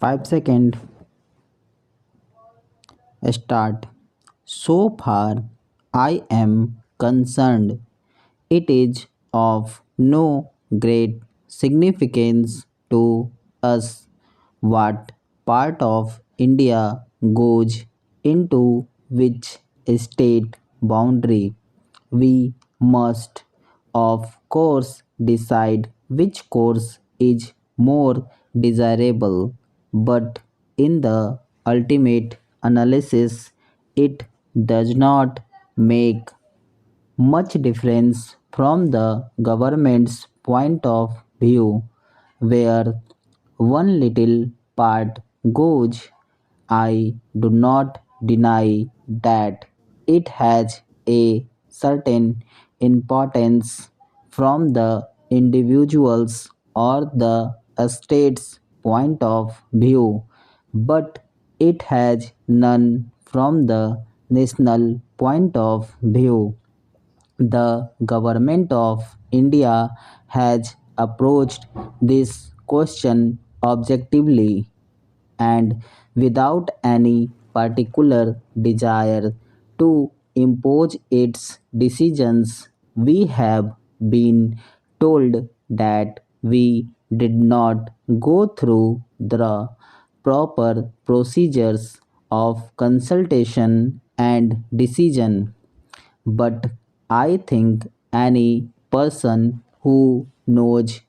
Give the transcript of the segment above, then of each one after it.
5 seconds. Start. So far, I am concerned. It is of no great significance to us what part of India goes into which state boundary. We must, of course, decide which course is more desirable, but in the ultimate analysis, it does not make much difference from the government's point of view, where one little part goes. I do not deny that it has a certain importance from the individual's or the state's point of view, but it has none from the national point of view. The government of India has approached this question objectively and without any particular desire to impose its decisions. We have been told that we did not go through the proper procedures of consultation and decision. But I think any person who knows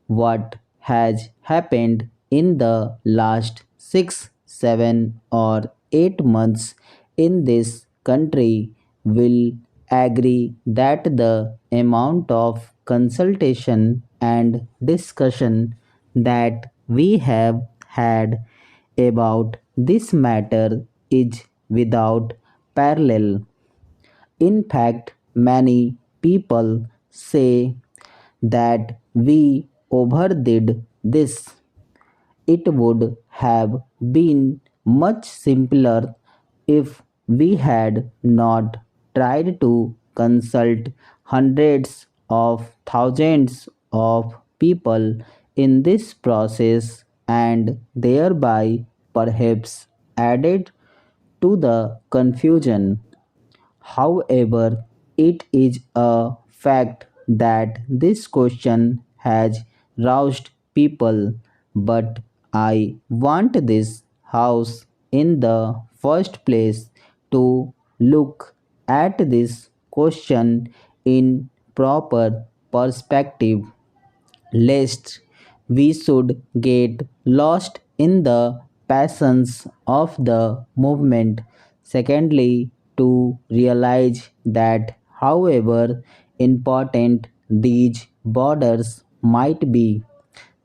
what has happened in the last 6, 7, or 8 months in this country will agree that the amount of consultation and discussion that we have had about this matter is without parallel. In fact, many people say that we overdid this. It would have been much simpler if we had not tried to consult hundreds of thousands of people in this process and thereby perhaps added to the confusion. However, it is a fact that this question has roused people, but I want this House in the first place to look at this question in proper perspective lest we should get lost in the passions of the movement. Secondly, to realize that however important these borders might be,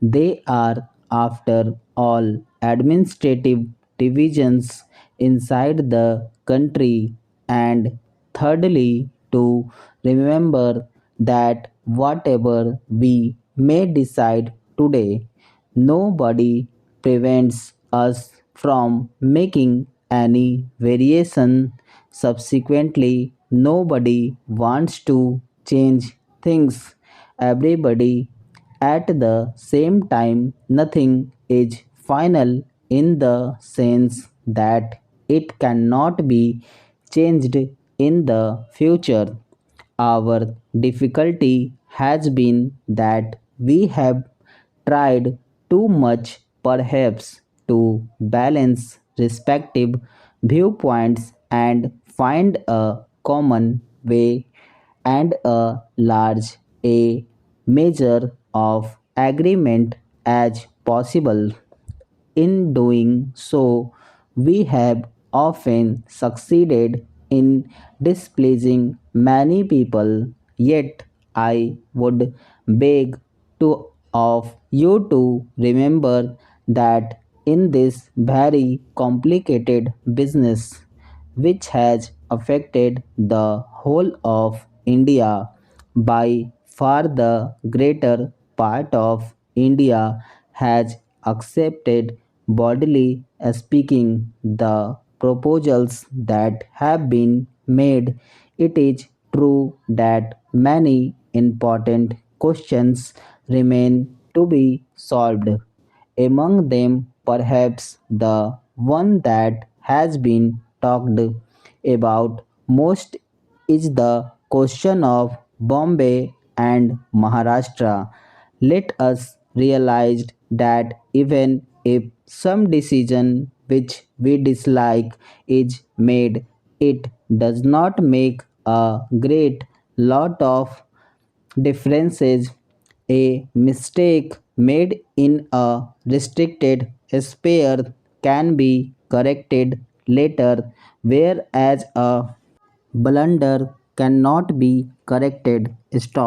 they are, after all, administrative divisions inside the country. And thirdly, to remember that whatever we may decide today, nobody prevents us from making any variation subsequently. Nobody wants to change things. Everybody at the same time, nothing is final in the sense that it cannot be changed in the future. Our difficulty has been that we have tried too much, perhaps, to balance respective viewpoints and find a common way and a large a measure of agreement as possible. In doing so, we have often succeeded in displeasing many people, yet I would beg to of you to remember that in this very complicated business which has affected the whole of India. By far the greater part of India has accepted, bodily speaking, the proposals that have been made. It is true that many important questions remain to be solved. Among them, perhaps the one that has been talked about most is the question of Bombay and Maharashtra. Let us realize that even if some decision which we dislike is made, it does not make a great lot of differences. A mistake made in a restricted sphere can be corrected later, whereas a blunder cannot be corrected. Stop.